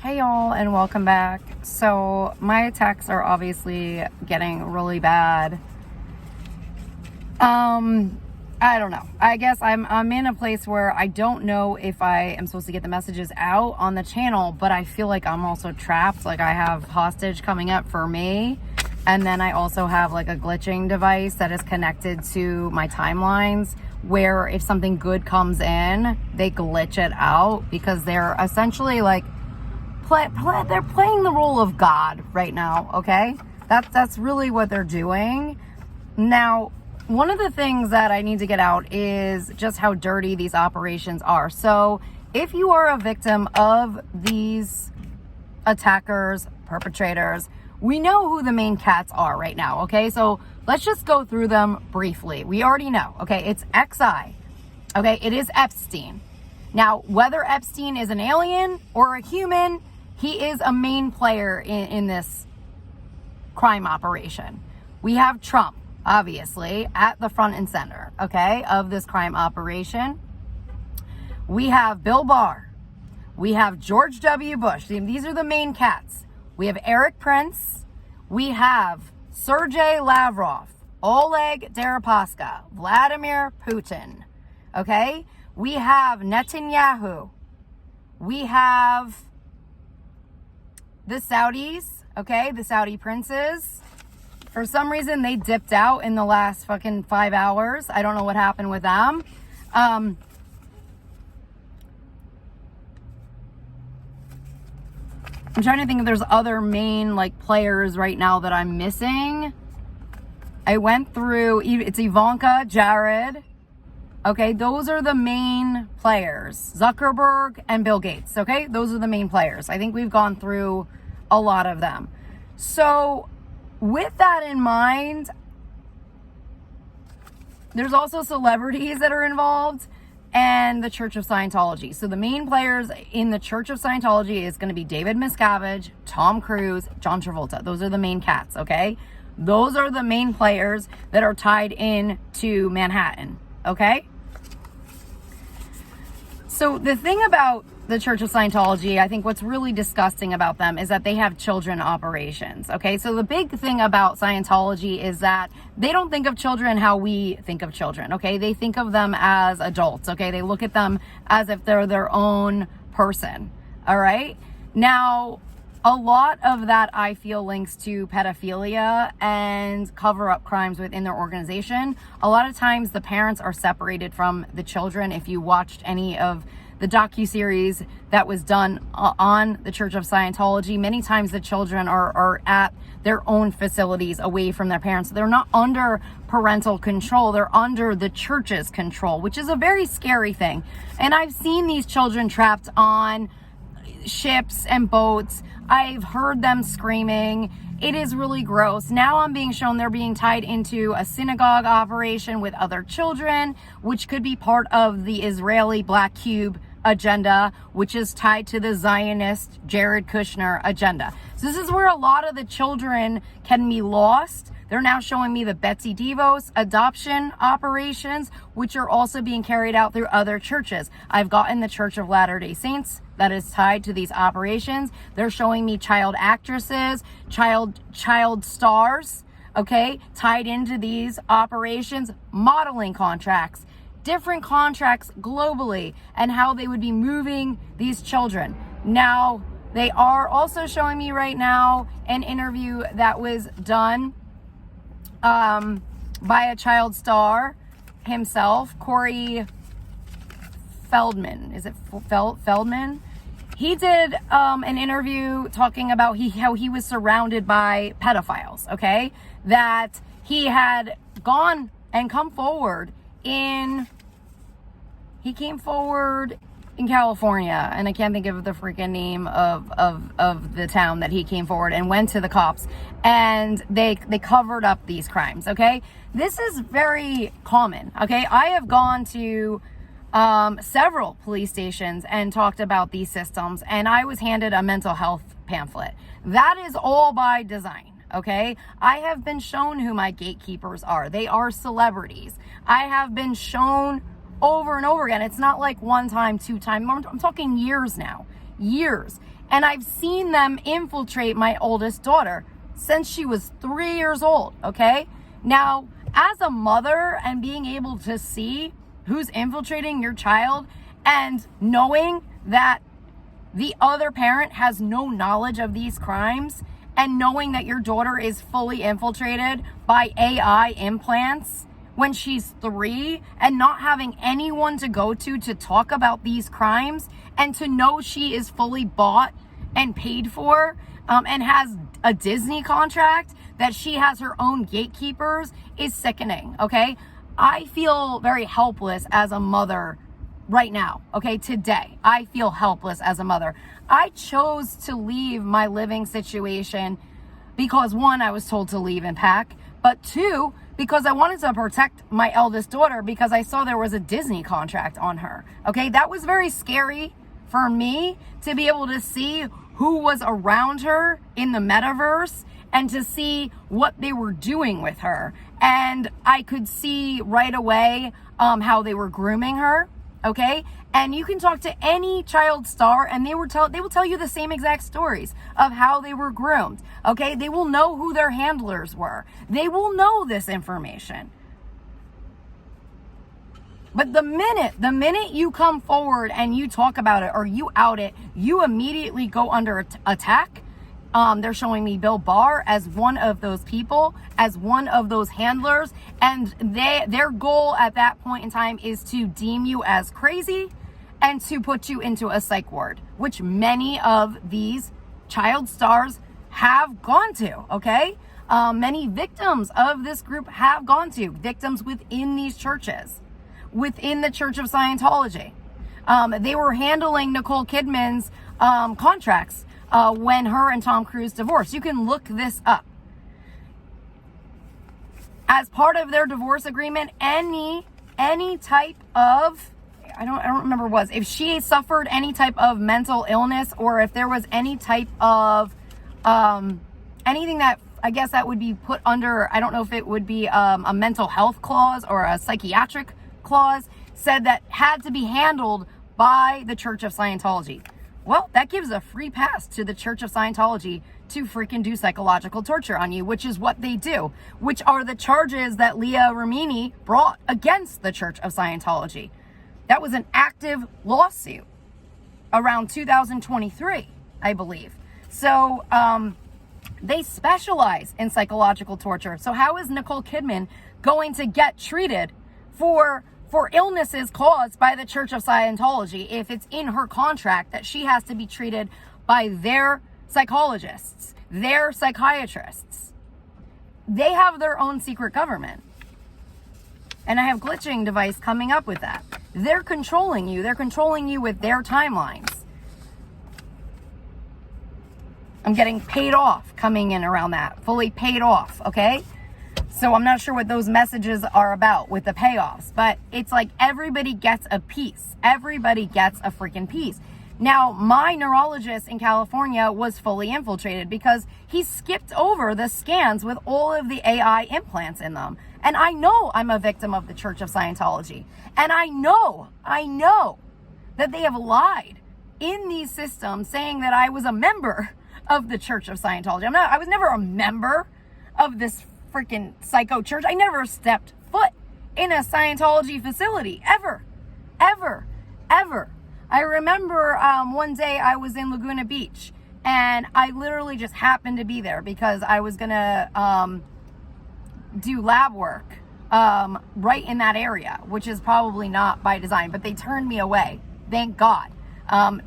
Hey y'all, and welcome back. So my attacks are obviously getting really bad. I don't know. I guess I'm in a place where I don't know if I am supposed to get the messages out on the channel, but I feel like I'm also trapped. Like I have hostage coming up for me, and then I also have like a glitching device that is connected to my timelines, where if something good comes in, they glitch it out because they're essentially like they're playing the role of God right now. Okay, that's really what they're doing now. One of the things that I need to get out is just how dirty these operations are. So if you are a victim of these attackers, perpetrators, we know who the main cats are right now. Okay, so let's just go through them briefly. We already know. Okay, it's XI. Okay, it is Epstein. Now, whether Epstein is an alien or a human, he is a main player in this crime operation. We have Trump, obviously, at the front and center, okay, of this crime operation. We have Bill Barr. We have George W. Bush. These are the main cats. We have Eric Prince. We have Sergei Lavrov, Oleg Deripaska, Vladimir Putin, okay? We have Netanyahu. We have the Saudis, okay? The Saudi princes. For some reason, they dipped out in the last fucking 5 hours. I don't know what happened with them. I'm trying to think if there's other main like players right now that I'm missing. I went through, it's Ivanka, Jared. Okay, those are the main players. Zuckerberg and Bill Gates, okay? Those are the main players. I think we've gone through a lot of them. So with that in mind, there's also celebrities that are involved and the Church of Scientology. So the main players in the Church of Scientology is going to be David Miscavige, Tom Cruise, John Travolta. Those are the main cats, okay? Those are the main players that are tied in to Manhattan, okay? So the thing about the Church of Scientology, I think what's really disgusting about them is that they have children operations, okay? So the big thing about Scientology is that they don't think of children how we think of children, okay? They think of them as adults, okay? They look at them as if they're their own person, all right? Now, a lot of that I feel links to pedophilia and cover-up crimes within their organization. A lot of times the parents are separated from the children. If you watched any of the docuseries that was done on the Church of Scientology, many times the children are at their own facilities away from their parents. They're not under parental control. They're under the church's control, which is a very scary thing. And I've seen these children trapped on ships and boats. I've heard them screaming. It is really gross. Now I'm being shown they're being tied into a synagogue operation with other children, which could be part of the Israeli Black Cube agenda, which is tied to the Zionist Jared Kushner agenda. So this is where a lot of the children can be lost. They're now showing me the Betsy DeVos adoption operations, which are also being carried out through other churches. I've gotten the Church of Latter-day Saints that is tied to these operations. They're showing me child actresses, child stars, okay, tied into these operations, modeling contracts, different contracts globally, and how they would be moving these children. Now, they are also showing me right now an interview that was done by a child star himself, Corey Feldman. Is it Feldman? He did an interview talking about how he was surrounded by pedophiles, okay? That he had gone and come forward he came forward in California, and I can't think of the freaking name of the town that he came forward and went to the cops, and they covered up these crimes, okay? This is very common, okay? I have gone to several police stations and talked about these systems, and I was handed a mental health pamphlet. That is all by design, okay? I have been shown who my gatekeepers are. They are celebrities. I have been shown over and over again. It's not like one time, two time. I'm talking years now. Years. And I've seen them infiltrate my oldest daughter since she was 3 years old, okay? Now, as a mother and being able to see who's infiltrating your child and knowing that the other parent has no knowledge of these crimes, and knowing that your daughter is fully infiltrated by AI implants when she's 3, and not having anyone to go to talk about these crimes, and to know she is fully bought and paid for, and has a Disney contract, that she has her own gatekeepers, is sickening, okay? I feel very helpless as a mother right now, okay? Today, I feel helpless as a mother. I chose to leave my living situation because, 1, I was told to leave and pack, but 2, because I wanted to protect my eldest daughter because I saw there was a Disney contract on her, okay? That was very scary for me, to be able to see who was around her in the metaverse and to see what they were doing with her. And I could see right away how they were grooming her, okay? And you can talk to any child star and they will tell you the same exact stories of how they were groomed, okay? They will know who their handlers were. They will know this information. But the minute you come forward and you talk about it or you out it, you immediately go under attack. They're showing me Bill Barr as one of those people, as one of those handlers, and their goal at that point in time is to deem you as crazy and to put you into a psych ward, which many of these child stars have gone to, okay? Many victims of this group have gone to, victims within these churches, within the Church of Scientology. They were handling Nicole Kidman's contracts when her and Tom Cruise divorced. You can look this up. As part of their divorce agreement, any type of, I don't remember what it was, if she suffered any type of mental illness, or if there was any type of anything that, I guess that would be put under, I don't know if it would be a mental health clause or a psychiatric clause, said that had to be handled by the Church of Scientology. Well, that gives a free pass to the Church of Scientology to freaking do psychological torture on you, which is what they do, which are the charges that Leah Remini brought against the Church of Scientology. That was an active lawsuit around 2023, I believe. So they specialize in psychological torture. So how is Nicole Kidman going to get treated for illnesses caused by the Church of Scientology if it's in her contract that she has to be treated by their psychologists, their psychiatrists? They have their own secret government. And I have glitching device coming up with that. They're controlling you. They're controlling you with their timelines. I'm getting paid off coming in around that. Fully paid off, okay? So I'm not sure what those messages are about with the payoffs, but it's like everybody gets a piece. Everybody gets a freaking piece. Now, my neurologist in California was fully infiltrated because he skipped over the scans with all of the AI implants in them. And I know I'm a victim of the Church of Scientology. And I know that they have lied in these systems saying that I was a member of the Church of Scientology. I was never a member of this freaking psycho church. I never stepped foot in a Scientology facility, ever. I remember one day I was in Laguna Beach and I literally just happened to be there because I was gonna do lab work right in that area, which is probably not by design, but they turned me away, thank God,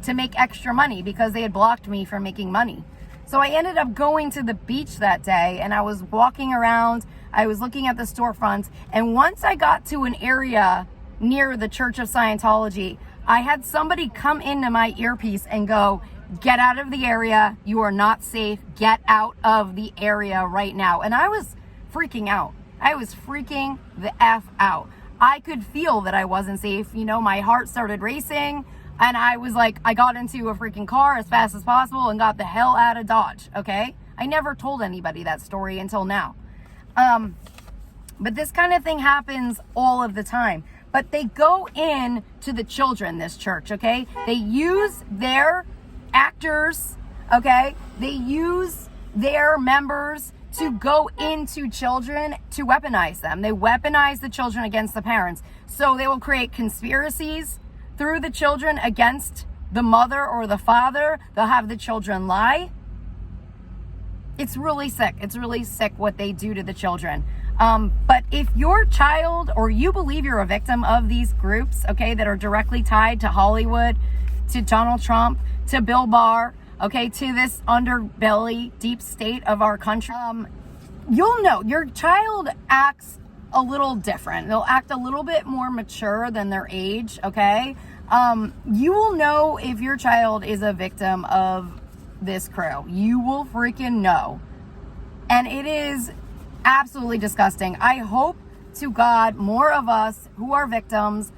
to make extra money because they had blocked me from making money. So I ended up going to the beach that day and I was walking around, I was looking at the storefronts, and once I got to an area near the Church of Scientology, I had somebody come into my earpiece and go, "Get out of the area, you are not safe, get out of the area right now." And I was freaking out. I was freaking the F out. I could feel that I wasn't safe. You know, my heart started racing. And I was like, I got into a freaking car as fast as possible and got the hell out of Dodge, okay? I never told anybody that story until now. But this kind of thing happens all of the time. But they go in to the children, this church, okay? They use their actors, okay, they use their members to go into children to weaponize them. They weaponize the children against the parents. So they will create conspiracies through the children against the mother or the father. They'll have the children lie. It's really sick. It's really sick what they do to the children. But if your child, or you believe you're a victim of these groups, okay, that are directly tied to Hollywood, to Donald Trump, to Bill Barr, okay, to this underbelly, deep state of our country, you'll know your child acts a little different. They'll act a little bit more mature than their age, okay? You will know if your child is a victim of this crew. You will freaking know. And it is absolutely disgusting. I hope to God more of us who are victims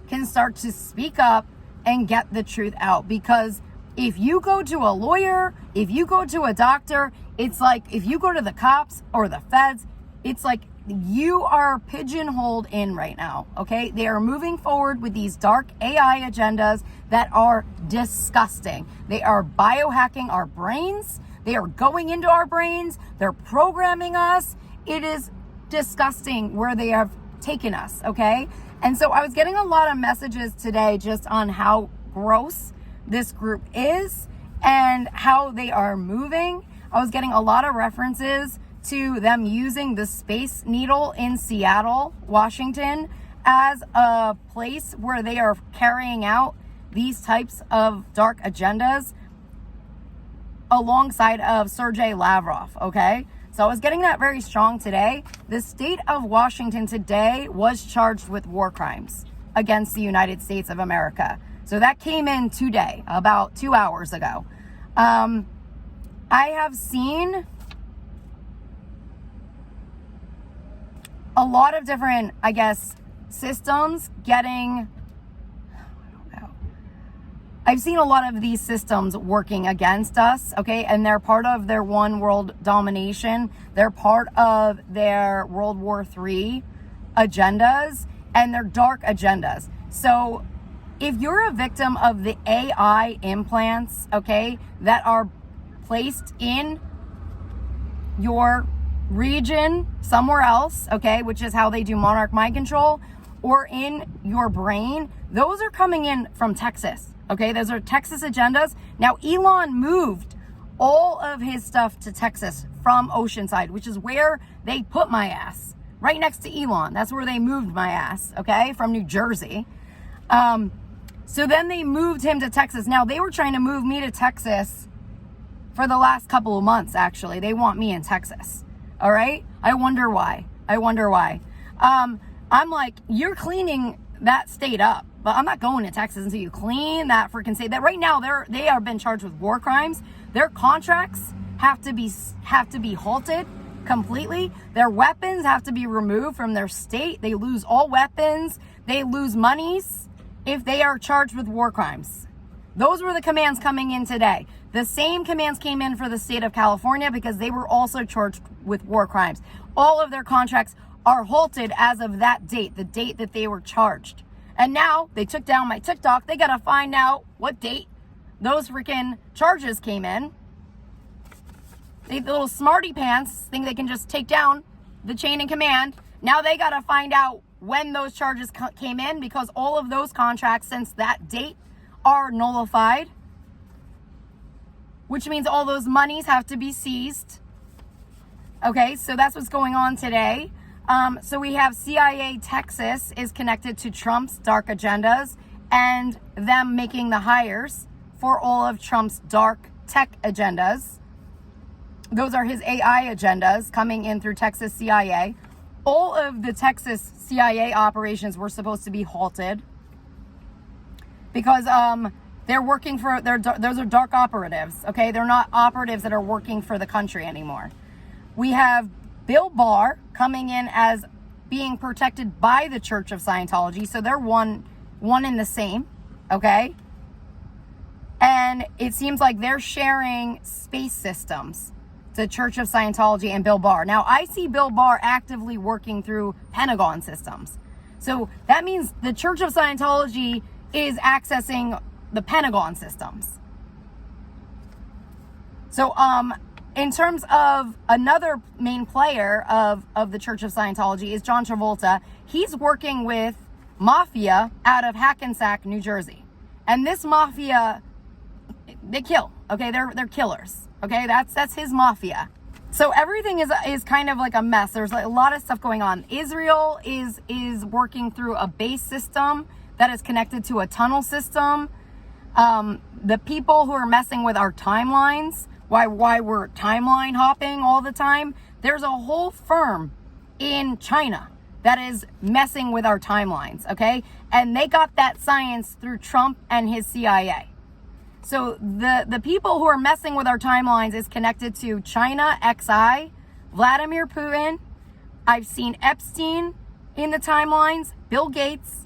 can start to speak up and get the truth out. Because if you go to a lawyer, if you go to a doctor, it's like if you go to the cops or the feds, it's like you are pigeonholed in right now, okay? They are moving forward with these dark AI agendas that are disgusting. They are biohacking our brains. They are going into our brains. They're programming us. It is disgusting where they have taken us, okay? And so I was getting a lot of messages today just on how gross this group is and how they are moving. I was getting a lot of references to them using the Space Needle in Seattle, Washington, as a place where they are carrying out these types of dark agendas alongside of Sergei Lavrov, okay? So I was getting that very strong today. The state of Washington today was charged with war crimes against the United States of America. So that came in today, about 2 hours ago. I have seen a lot of different, I guess, systems getting, I've seen a lot of these systems working against us, okay? And they're part of their one world domination. They're part of their World War III agendas and their dark agendas. So if you're a victim of the AI implants, okay, that are placed in your region somewhere else, okay, which is how they do monarch mind control, or in your brain, those are coming in from Texas, okay? Those are Texas agendas. Now, Elon moved all of his stuff to Texas from Oceanside, which is where they put my ass, right next to Elon. That's where they moved my ass, okay, from New Jersey. So then they moved him to Texas. Now, they were trying to move me to Texas for the last couple of months, actually. They want me in Texas. All right. I wonder why. I'm like, you're cleaning that state up, but I'm not going to Texas until you clean that freaking state. That right now they have been charged with war crimes. Their contracts have to be halted completely. Their weapons have to be removed from their state. They lose all weapons. They lose monies if they are charged with war crimes. Those were the commands coming in today. The same commands came in for the state of California because they were also charged with war crimes. All of their contracts are halted as of that date, the date that they were charged. And now they took down my TikTok. They got to find out what date those freaking charges came in. The little smarty pants think they can just take down the chain of command. Now they got to find out when those charges came in, because all of those contracts since that date are nullified, which means all those monies have to be seized. Okay, so that's what's going on today. So we have CIA Texas is connected to Trump's dark agendas and them making the hires for all of Trump's dark tech agendas. Those are his AI agendas coming in through Texas CIA. All of the Texas CIA operations were supposed to be halted because they're working for, those are dark operatives, okay? They're not operatives that are working for the country anymore. We have Bill Barr coming in as being protected by the Church of Scientology, so they're one and the same, okay? And it seems like they're sharing space systems, the Church of Scientology and Bill Barr. Now, I see Bill Barr actively working through Pentagon systems. So that means the Church of Scientology is accessing the Pentagon systems. So, in terms of another main player of the Church of Scientology is John Travolta. He's working with mafia out of Hackensack, New Jersey. And this mafia, they kill, okay? They're killers, okay? That's his mafia. So everything is kind of like a mess. There's like a lot of stuff going on. Israel is working through a base system that is connected to a tunnel system. The people who are messing with our timelines, why we're timeline hopping all the time, there's a whole firm in China that is messing with our timelines, okay? And they got that science through Trump and his CIA. So the people who are messing with our timelines is connected to China, XI, Vladimir Putin. I've seen Epstein in the timelines, Bill Gates.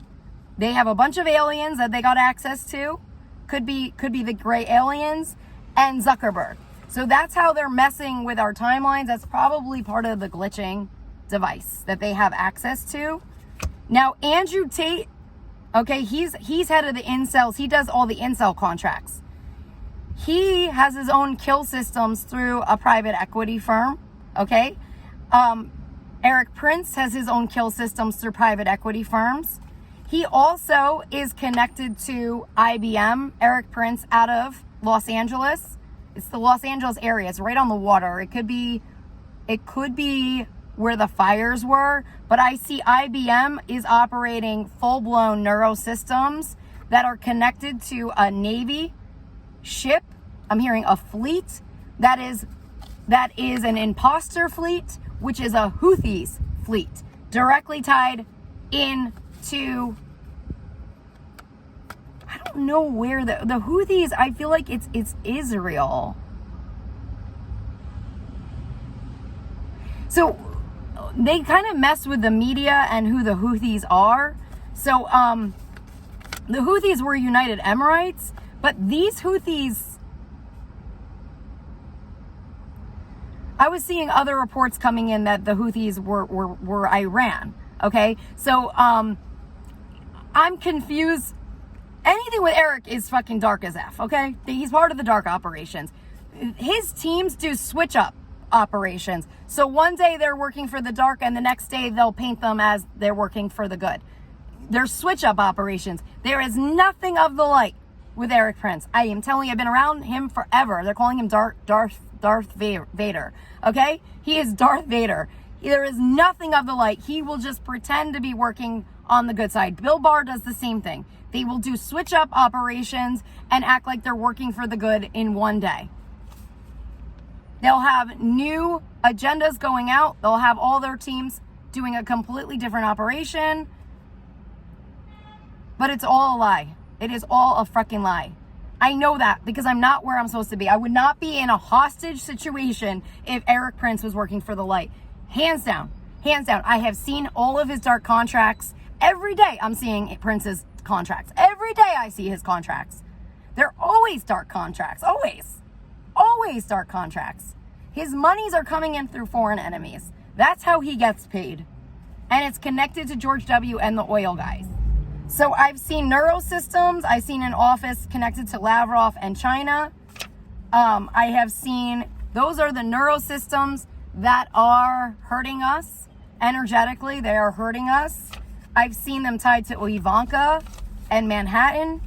They have a bunch of aliens that they got access to. Could be the gray aliens, and Zuckerberg. So that's how they're messing with our timelines. That's probably part of the glitching device that they have access to. Now, Andrew Tate, okay, he's head of the incels. He does all the incel contracts. He has his own kill systems through a private equity firm, okay? Eric Prince has his own kill systems through private equity firms. He also is connected to IBM, Eric Prince, out of Los Angeles. It's the Los Angeles area. It's right on the water. It could be where the fires were, but I see IBM is operating full-blown neurosystems that are connected to a Navy ship. I'm hearing a fleet that is an imposter fleet, which is a Houthis fleet, directly tied into, I don't know where the Houthis, I feel like it's Israel. So they kind of mess with the media and who the Houthis are. So the Houthis were United Emirates, but these Houthis, I was seeing other reports coming in that the Houthis were Iran. Okay, so I'm confused. Anything with Eric is fucking dark as F. Okay, he's part of the dark operations. His teams do switch up operations. So one day they're working for the dark, and the next day they'll paint them as they're working for the good. They're switch up operations. There is nothing of the light with Eric Prince. I am telling you, I've been around him forever. They're calling him Darth Vader. Okay? He is Darth Vader. There is nothing of the light. He will just pretend to be working on the good side. Bill Barr does the same thing. They will do switch up operations and act like they're working for the good in one day. They'll have new agendas going out. They'll have all their teams doing a completely different operation. But it's all a lie. It is all a freaking lie. I know that because I'm not where I'm supposed to be. I would not be in a hostage situation if Eric Prince was working for the light. Hands down. Hands down. I have seen all of his dark contracts. Every day I'm seeing Prince's contracts. Every day I see his contracts. They're always dark contracts. Always. Always dark contracts. His monies are coming in through foreign enemies. That's how he gets paid. And it's connected to George W. and the oil guys. So I've seen neurosystems. I've seen an office connected to Lavrov and China. I have seen, those are the neurosystems that are hurting us energetically. They are hurting us. I've seen them tied to Ivanka and Manhattan.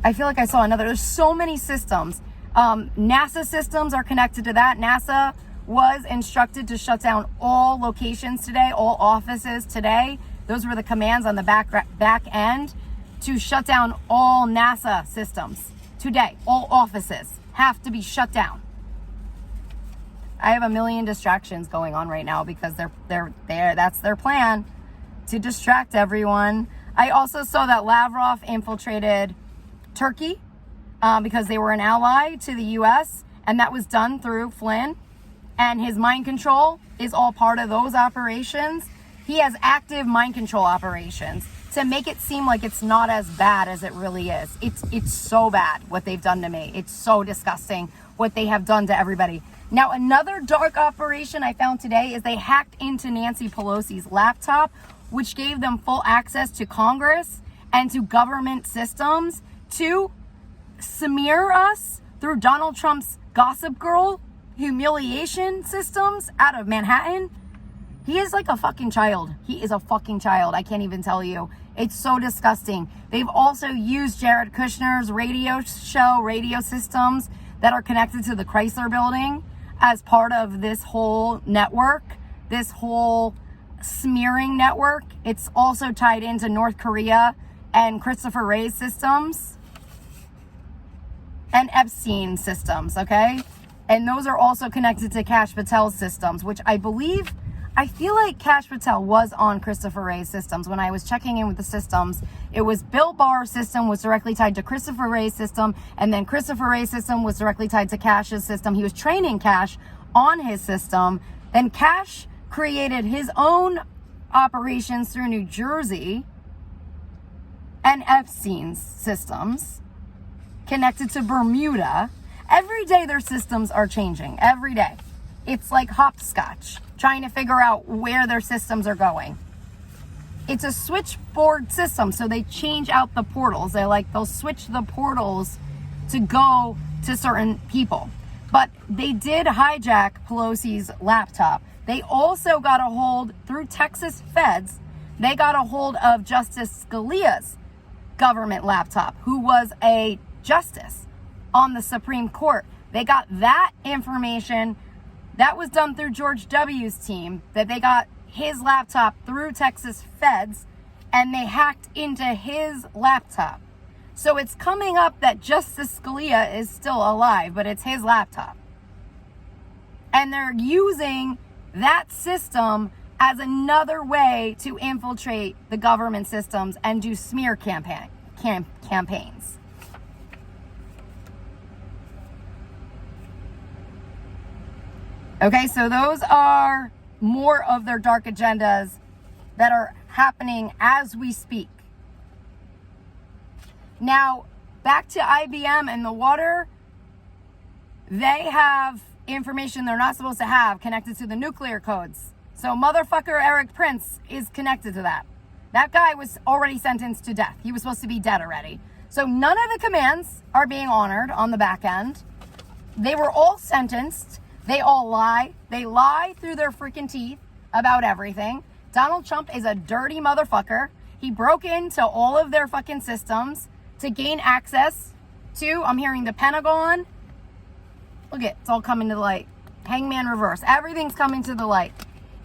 I feel like I saw another. There's so many systems. NASA systems are connected to that. NASA was instructed to shut down all locations today, all offices today. Those were the commands on the back end to shut down all NASA systems today. All offices have to be shut down. I have a million distractions going on right now because they're that's their plan, to distract everyone. I also saw that Lavrov infiltrated Turkey because they were an ally to the U.S., and that was done through Flynn, and his mind control is all part of those operations. He has active mind control operations to make it seem like it's not as bad as it really is. It's so bad what they've done to me. It's so disgusting what they have done to everybody. Now, another dark operation I found today is they hacked into Nancy Pelosi's laptop, which gave them full access to Congress and to government systems to smear us through Donald Trump's Gossip Girl humiliation systems out of Manhattan. He is like a fucking child. He is a fucking child. I can't even tell you. It's so disgusting. They've also used Jared Kushner's radio systems that are connected to the Chrysler building as part of this whole network, this whole smearing network. It's also tied into North Korea and Christopher Wray's systems and Epstein systems, okay? And those are also connected to Kash Patel's systems, which I feel like Kash Patel was on Christopher Wray's systems. When I was checking in with the systems, it was Bill Barr's system was directly tied to Christopher Wray's system, and then Christopher Wray's system was directly tied to Kash's system. He was training Kash on his system. Then Kash created his own operations through New Jersey and Epstein's systems connected to Bermuda. Every day their systems are changing. Every day. It's like hopscotch, trying to figure out where their systems are going. It's a switchboard system, so they change out the portals. They'll switch the portals to go to certain people. But they did hijack Pelosi's laptop. They also got a hold, through Texas feds, they got a hold of Justice Scalia's government laptop, who was a justice on the Supreme Court. They got that information. That was done through George W.'s team, that they got his laptop through Texas feds, and they hacked into his laptop. So it's coming up that Justice Scalia is still alive, but it's his laptop. And they're using that system as another way to infiltrate the government systems and do smear campaigns. Okay, so those are more of their dark agendas that are happening as we speak. Now, back to IBM and the water. They have information they're not supposed to have connected to the nuclear codes. So motherfucker Eric Prince is connected to that. That guy was already sentenced to death. He was supposed to be dead already. So none of the commands are being honored on the back end. They were all sentenced. They all lie. They lie through their freaking teeth about everything. Donald Trump is a dirty motherfucker. He broke into all of their fucking systems to gain access to, I'm hearing, the Pentagon. Look it's all coming to the light. Hangman reverse. Everything's coming to the light.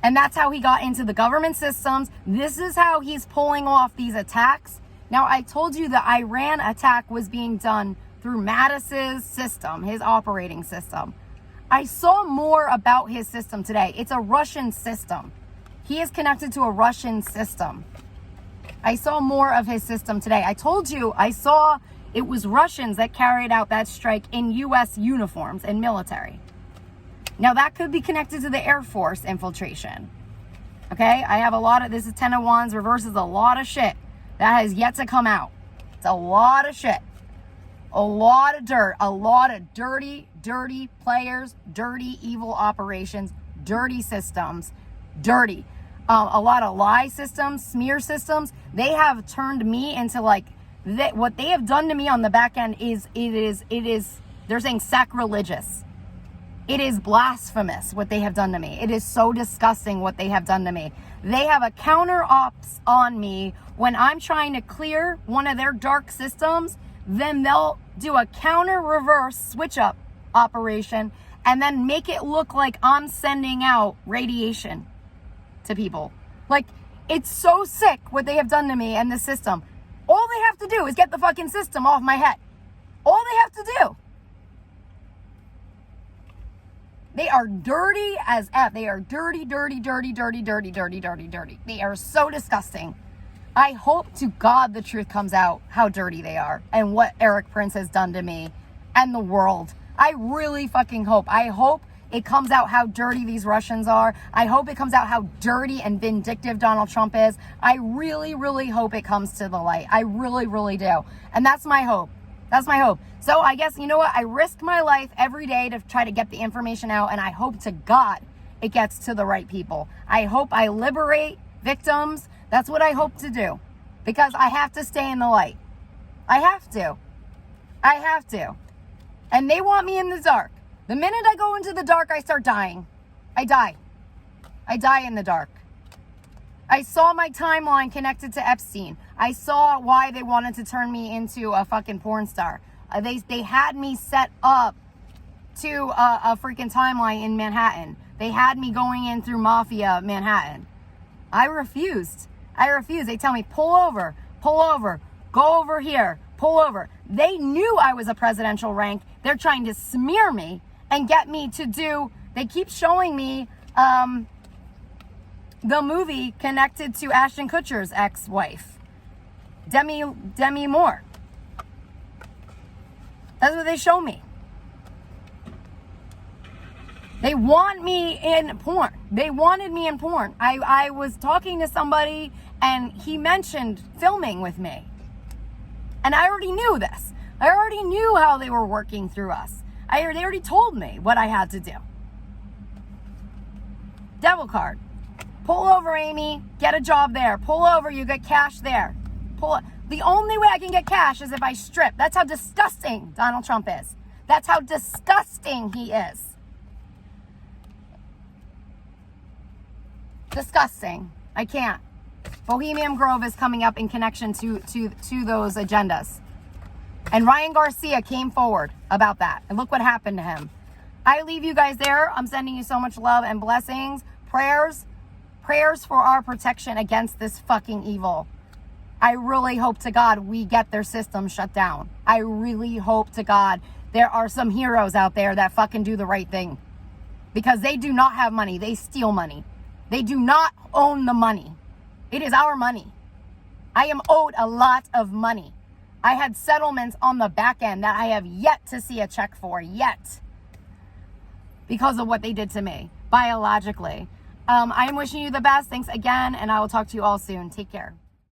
And that's how he got into the government systems. This is how he's pulling off these attacks. Now, I told you the Iran attack was being done through Mattis's system, his operating system. I saw more about his system today. It's a Russian system. He is connected to a Russian system. I saw more of his system today. I told you I saw it was Russians that carried out that strike in U.S. uniforms and military. Now, that could be connected to the Air Force infiltration. Okay? I have a lot of, this is 10 of Wands, reverses a lot of shit that has yet to come out. It's a lot of shit. A lot of dirt. A lot of dirty players, dirty, evil operations, dirty systems, dirty. A lot of lie systems, smear systems. They have turned me into what they have done to me on the back end is, they're saying sacrilegious. It is blasphemous what they have done to me. It is so disgusting what they have done to me. They have a counter ops on me when I'm trying to clear one of their dark systems. Then they'll do a counter reverse switch up operation and then make it look like I'm sending out radiation to people. It's so sick what they have done to me and the system. All they have to do is get the fucking system off my head. All they have to do. They are dirty as F. They are dirty. They are so disgusting. I hope to God the truth comes out how dirty they are and what Eric Prince has done to me and the world. I really fucking hope. I hope it comes out how dirty these Russians are. I hope it comes out how dirty and vindictive Donald Trump is. I really, really hope it comes to the light. I really, really do. And that's my hope. That's my hope. So I guess, you know what? I risk my life every day to try to get the information out, and I hope to God it gets to the right people. I hope I liberate victims. That's what I hope to do, because I have to stay in the light. I have to. I have to. And they want me in the dark. The minute I go into the dark, I start dying. I die. I die in the dark. I saw my timeline connected to Epstein. I saw why they wanted to turn me into a fucking porn star. They had me set up to a freaking timeline in Manhattan. They had me going in through Mafia Manhattan. I refused. They tell me, pull over, go over here, pull over. They knew I was a presidential rank. They're trying to smear me and get me to do, they keep showing me the movie connected to Ashton Kutcher's ex-wife, Demi Moore. That's what they show me. They want me in porn. They wanted me in porn. I was talking to somebody and he mentioned filming with me. And I already knew this. I already knew how they were working through us. They already told me what I had to do. Devil card. Pull over, Amy. Get a job there. Pull over. You get cash there. The only way I can get cash is if I strip. That's how disgusting Donald Trump is. That's how disgusting he is. Disgusting. I can't. Bohemian Grove is coming up in connection to those agendas. And Ryan Garcia came forward about that. And look what happened to him. I leave you guys there. I'm sending you so much love and blessings. Prayers for our protection against this fucking evil. I really hope to God we get their system shut down. I really hope to God there are some heroes out there that fucking do the right thing. Because they do not have money. They steal money. They do not own the money. It is our money. I am owed a lot of money. I had settlements on the back end that I have yet to see a check for, yet. Because of what they did to me, biologically. I am wishing you the best. Thanks again, and I will talk to you all soon. Take care.